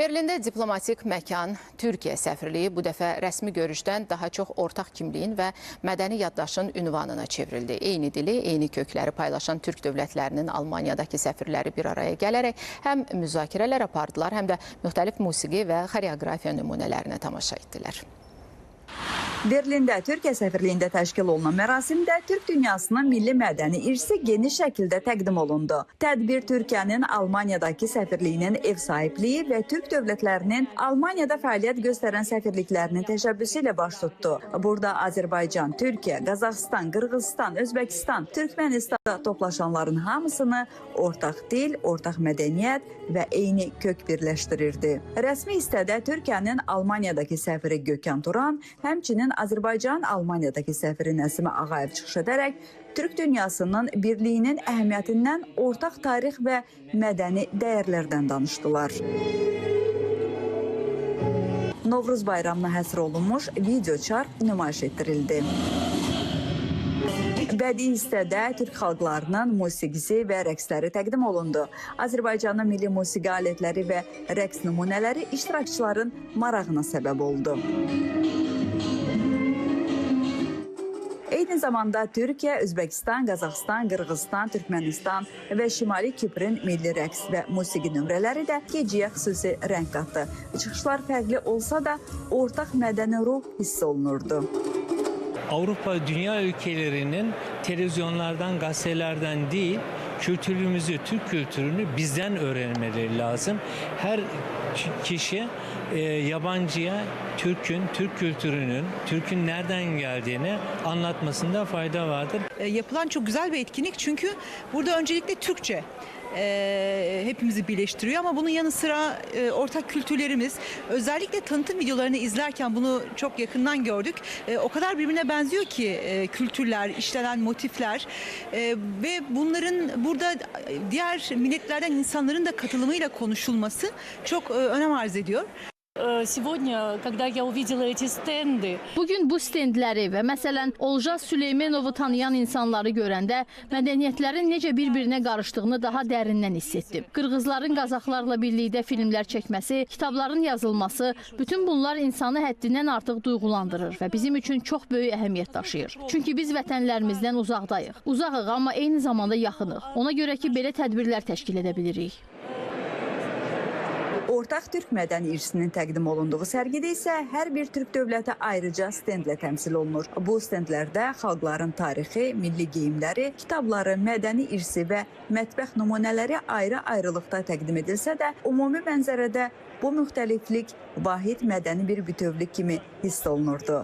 Berlində diplomatik məkan Türkiyə səfirliyi bu dəfə rəsmi görüşdən daha çox ortaq kimliyin və mədəni yaddaşın ünvanına çevrildi. Eyni dili, eyni kökləri paylaşan Türk dövlətlərinin Almaniyadakı səfirləri bir araya gələrək həm müzakirələr apardılar, həm də müxtəlif musiqi və xoreografiya nümunələrinə tamaşa etdilər. Berlində Türkiyə səfirliyində təşkil olunan mərasimdə Türk dünyasının milli mədəni irsi geniş şəkildə təqdim olundu. Tədbir Türkiyənin Almaniyadakı səfirliyinin ev sahibliyi və Türk dövlətlərinin Almaniyada fəaliyyət göstərən səfirliklərinin təşəbbüsü ilə baş tutdu. Burada Azərbaycan, Türkiyə, Qazaxıstan, Qırğızistan, Özbəkistan, Türkmənistanda toplaşanların hamısını ortaq dil, ortaq mədəniyyət və eyni kök birləşdirirdi. Rəsmi hissədə Türkiyənin Almaniyadakı səfiri Gökhan Turan, həmçinin Azərbaycan Almaniyadakı səfiri Nəsimə Ağayev çıxış edərək Türk dünyasının birliyinin əhəmiyyətindən, ortaq tarix və mədəni dəyərlərdən danışdılar. Novruz bayramına həsr olunmuş videoçarx nümayiş etdirildi. Bədii hissədə Türk xalqlarının musiqisi və rəqsləri təqdim olundu. Azərbaycanın milli musiqi alətləri və rəqs nümunələri iştirakçıların marağına səbəb oldu. Eyni zamanda Türkiyə, Özbəkistan, Qazaxıstan, Qırğızistan, Türkmənistan və Şimali Kiprın milli rəqs və musiqi nömrələri də gecəyə xüsusi rəng qatdı. Çıxışlar fərqli olsa da ortaq mədəni ruh hiss olunurdu. Avrupa, dünya ülkelerinin televizyonlardan, gazetelerden değil, kültürümüzü, Türk kültürünü bizden öğrenmeleri lazım. Her kişi yabancıya Türk'ün, Türk kültürünün, Türk'ün nereden geldiğini anlatmasında fayda vardır. Yapılan çok güzel bir etkinlik çünkü burada öncelikle Türkçe hepimizi birleştiriyor ama bunun yanı sıra ortak kültürlerimiz, özellikle tanıtım videolarını izlerken bunu çok yakından gördük. O kadar birbirine benziyor ki kültürler, işlenen motifler ve bunların burada diğer milletlerden insanların da katılımıyla konuşulması çok önem arz ediyor. Bugün bu stendləri və məsələn Olcaz Süleymanovu tanıyan insanları görəndə mədəniyyətlərin necə bir-birinə qarışdığını daha dərindən hiss etdim. Qırğızların Qazaxlarla birlikdə filmlər çəkməsi, kitabların yazılması, bütün bunlar insanı həddindən artıq duyğulandırır və bizim üçün çox böyük əhəmiyyət daşıyır. Çünki biz vətənlərimizdən uzaqdayıq. Uzağıq, amma eyni zamanda yaxınıq. Ona görə ki, belə tədbirlər təşkil edə bilirik. Ortaq Türk mədəni irsinin təqdim olunduğu sərgidə isə hər bir Türk dövləti ayrıca stendlə təmsil olunur. Bu stendlərdə xalqların tarixi, milli geyimləri, kitabları, mədəni irsi və mətbəx nümunələri ayrı-ayrılıqda təqdim edilsə də, ümumi mənzərədə bu müxtəliflik vahid mədəni bir bütövlük kimi hiss olunurdu.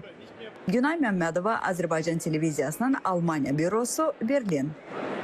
Günay Məmmədova, Azərbaycan televiziyasının Almaniya bürosu, Berlin.